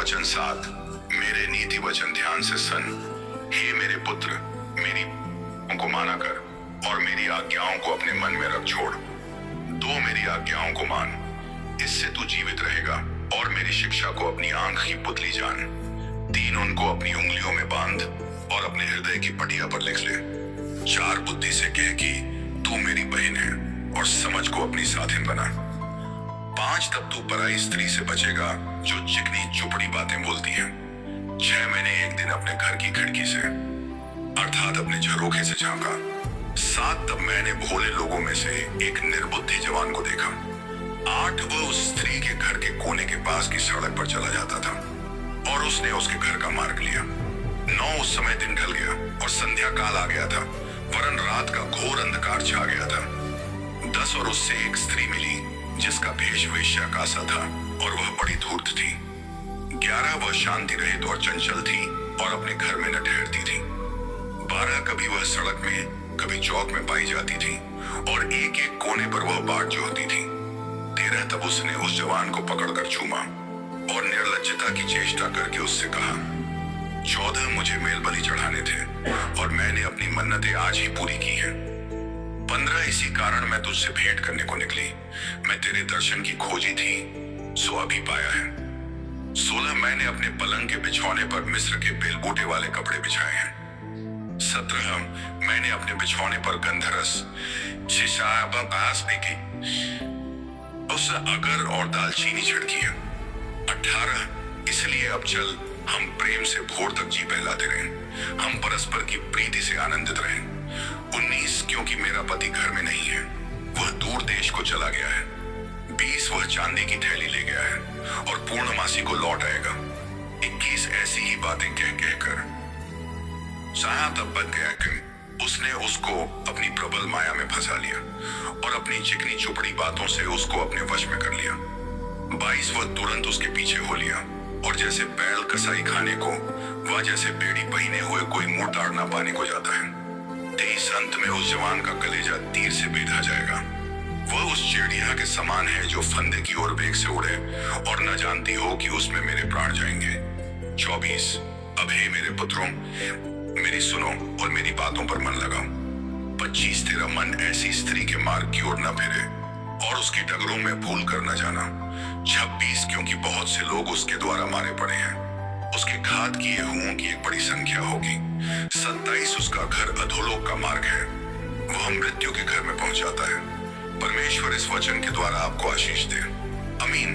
वचन 7, मेरे नीति वचन ध्यान से सुन। हे मेरे पुत्र, मेरी को माना कर और मेरी आज्ञाओं को अपने मन में रख छोड़। 2 मेरी आज्ञाओं को मान, इससे तू जीवित रहेगा और मेरी शिक्षा को अपनी आंख की पुतली जान। 3 उनको अपनी उंगलियों में बांध और अपने हृदय की पटिया पर लिख ले। 4 बुद्धि से कह कि तू मेरी बहन है और समझ को अपनी साथिन बना। 5 तब तू पराई स्त्री से बचेगा जो चिकनी चुपड़ी बातें बोलती है। 6 मैंने एक दिन अपने घर की खिड़की से अर्थात अपने झरोखे से झांका। 7 तब मैंने भोले लोगों में से एक निर्बुद्धि जवान को देखा। 8 वह उस स्त्री के घर के कोने के पास की सड़क पर चला जाता था और उसने उसके घर का मार्ग लिया। 9 उस समय दिन ढल गया और संध्या काल आ गया था, वरन रात का घोर अंधकार छा गया था। 10 और उससे एक स्त्री मिली जिसका भेष वेश्या का सा था और वह बड़ी धूर्त थी। 11 वह शांति रहित और चंचल थी और अपने घर में न ठहरती थी। 12 कभी वह सड़क में कभी चौक में पाई जाती थी और एक एक कोने पर वह बाट जोहती थी। 13 तब उसने उस जवान को पकड़कर चूमा और निर्लज्जता की चेष्टा करके उससे कहा, 14 मुझे मेल बलि चढ़ाने थे और मैंने अपनी मन्नतें आज ही पूरी की हैं। 15 इसी कारण मैं तुझसे भेंट करने को निकली। मैं तेरे दर्शन की खोजी थी, सो अभी पाया है। 16 मैंने अपने पलंग के बिछौने पर मिस्र के बेलबूटे वाले कपड़े बिछाए हैं। 17 मैंने अपने बिछौने पर गंधरस शिशाबास की उस अगर और दालचीनी छिड़की है। 18 इसलिए अब चल हम प्रेम से भोर तक जी बहलाते रहें, हम परस्पर की प्रीति से आनंदित रहें। 19 क्योंकि मेरा पति घर में नहीं है, वह दूर देश को चला गया है। 20 वह चांदी की थैली ले गया है और पूर्णमासी को लौट आएगा। 21 ऐसी ही बातें कह कहकर तब बच गया कि उसने उसको अपनी प्रबल माया में फंसा लिया और अपनी चिकनी चुपड़ी बातों से उसको अपने वश में कर लिया। 22 वह तुरंत उसके पीछे हो लिया और जैसे बैल कसाई खाने को वह जैसे बेड़ी पहिने हुए कोई मुंह ताड़ना पाने को जाता है। 23 अंत में उस जवान का कलेजा तीर से बेधा जाएगा। वह उस चिड़िया के समान है जो फंदे की ओर वेग से उड़े और न जानती हो कि उसमें मेरे प्राण जाएंगे। 24 अब हे मेरे पुत्रों, मेरी सुनो और मेरी बातों पर मन लगाओ। 25 तेरा मन ऐसी स्त्री के मार्ग की ओर न फिरे और उसकी डगरों में भूल कर न जाना। 26 क्योंकि बहुत से लोग उसके द्वारा मारे पड़े हैं, उसके घात किए हुओं की एक बड़ी संख्या होगी। 27 उसका घर अधोलोक का मार्ग है, वह मृत्यु के घर में पहुंच जाता है। परमेश्वर इस वचन के द्वारा आपको आशीष दे। आमीन।